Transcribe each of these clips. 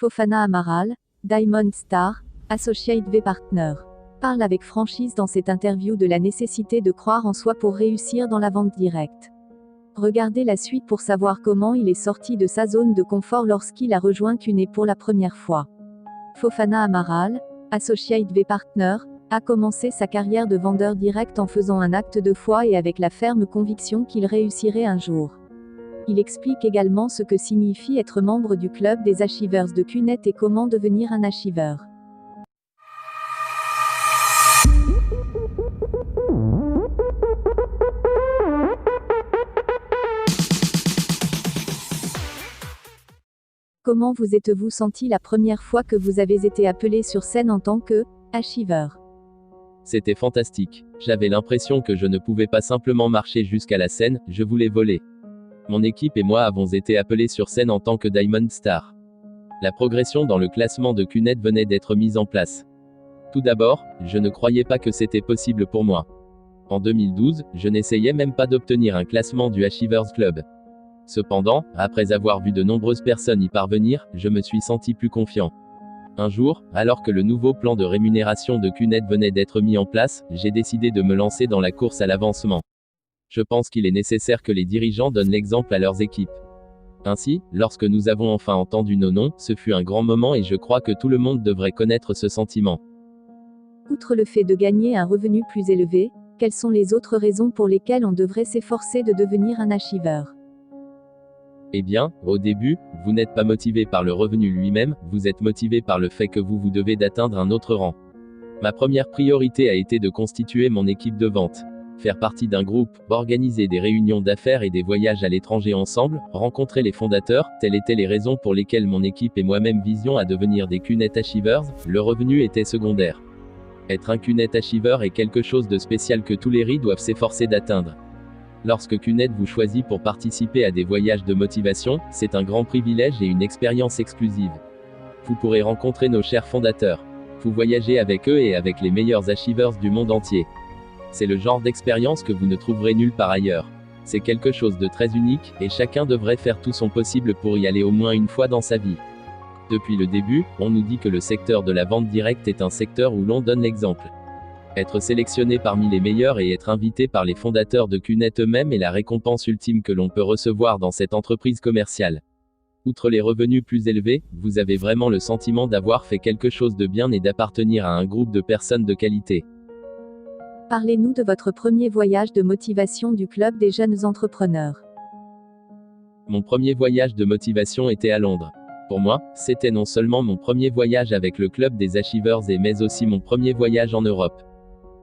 Fofana Amaral, Diamond Star, Associate V Partner, parle avec franchise dans cette interview de la nécessité de croire en soi pour réussir dans la vente directe. Regardez la suite pour savoir comment il est sorti de sa zone de confort lorsqu'il a rejoint CUNET pour la première fois. Fofana Amaral, Associate V Partner, a commencé sa carrière de vendeur direct en faisant un acte de foi et avec la ferme conviction qu'il réussirait un jour. Il explique également ce que signifie être membre du club des Achievers de CUNET et comment devenir un achiever. Comment vous êtes-vous senti la première fois que vous avez été appelé sur scène en tant que achiever? C'était fantastique. J'avais l'impression que je ne pouvais pas simplement marcher jusqu'à la scène, je voulais voler. Mon équipe et moi avons été appelés sur scène en tant que Diamond Star. La progression dans le classement de CUNET venait d'être mise en place. Tout d'abord, je ne croyais pas que c'était possible pour moi. En 2012, je n'essayais même pas d'obtenir un classement du Achievers Club. Cependant, après avoir vu de nombreuses personnes y parvenir, je me suis senti plus confiant. Un jour, alors que le nouveau plan de rémunération de CUNET venait d'être mis en place, j'ai décidé de me lancer dans la course à l'avancement. Je pense qu'il est nécessaire que les dirigeants donnent l'exemple à leurs équipes. Ainsi, lorsque nous avons enfin entendu nos noms, ce fut un grand moment et je crois que tout le monde devrait connaître ce sentiment. Outre le fait de gagner un revenu plus élevé, quelles sont les autres raisons pour lesquelles on devrait s'efforcer de devenir un achiever? Eh bien, au début, vous n'êtes pas motivé par le revenu lui-même, vous êtes motivé par le fait que vous devez d'atteindre un autre rang. Ma première priorité a été de constituer mon équipe de vente. Faire partie d'un groupe, organiser des réunions d'affaires et des voyages à l'étranger ensemble, rencontrer les fondateurs, telles étaient les raisons pour lesquelles mon équipe et moi-même visions à devenir des CUNET Achievers, le revenu était secondaire. Être un CUNET Achiever est quelque chose de spécial que tous les RI doivent s'efforcer d'atteindre. Lorsque CUNET vous choisit pour participer à des voyages de motivation, c'est un grand privilège et une expérience exclusive. Vous pourrez rencontrer nos chers fondateurs. Vous voyagez avec eux et avec les meilleurs achievers du monde entier. C'est le genre d'expérience que vous ne trouverez nulle part ailleurs. C'est quelque chose de très unique, et chacun devrait faire tout son possible pour y aller au moins une fois dans sa vie. Depuis le début, on nous dit que le secteur de la vente directe est un secteur où l'on donne l'exemple. Être sélectionné parmi les meilleurs et être invité par les fondateurs de CUNET eux-mêmes est la récompense ultime que l'on peut recevoir dans cette entreprise commerciale. Outre les revenus plus élevés, vous avez vraiment le sentiment d'avoir fait quelque chose de bien et d'appartenir à un groupe de personnes de qualité. Parlez-nous de votre premier voyage de motivation du club des jeunes entrepreneurs. Mon premier voyage de motivation était à Londres. Pour moi, c'était non seulement mon premier voyage avec le club des Achievers mais aussi mon premier voyage en Europe.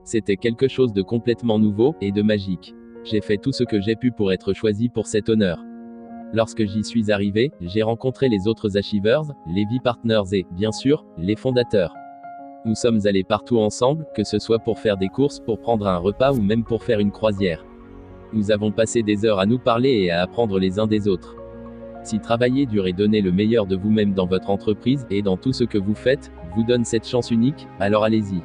C'était quelque chose de complètement nouveau, et de magique. J'ai fait tout ce que j'ai pu pour être choisi pour cet honneur. Lorsque j'y suis arrivé, j'ai rencontré les autres Achievers, les V Partners et, bien sûr, les fondateurs. Nous sommes allés partout ensemble, que ce soit pour faire des courses, pour prendre un repas ou même pour faire une croisière. Nous avons passé des heures à nous parler et à apprendre les uns des autres. Si travailler dur et donner le meilleur de vous-même dans votre entreprise, et dans tout ce que vous faites, vous donne cette chance unique, alors allez-y.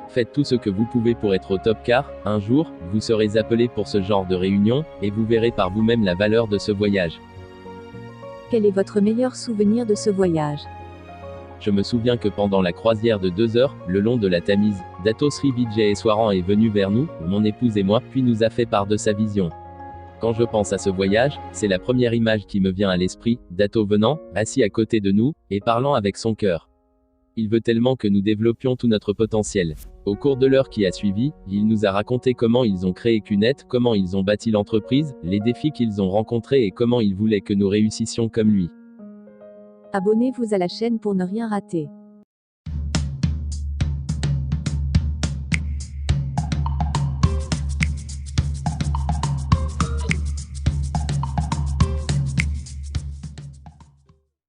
Faites tout ce que vous pouvez pour être au top car, un jour, vous serez appelé pour ce genre de réunion, et vous verrez par vous-même la valeur de ce voyage. Quel est votre meilleur souvenir de ce voyage? Je me souviens que pendant la croisière de 2 heures, le long de la Tamise, Dato Sri Vijayeswaran est venu vers nous, mon épouse et moi, puis nous a fait part de sa vision. Quand je pense à ce voyage, c'est la première image qui me vient à l'esprit, Dato venant, assis à côté de nous, et parlant avec son cœur. Il veut tellement que nous développions tout notre potentiel. Au cours de l'heure qui a suivi, il nous a raconté comment ils ont créé CUNET, comment ils ont bâti l'entreprise, les défis qu'ils ont rencontrés et comment il voulait que nous réussissions comme lui. Abonnez-vous à la chaîne pour ne rien rater.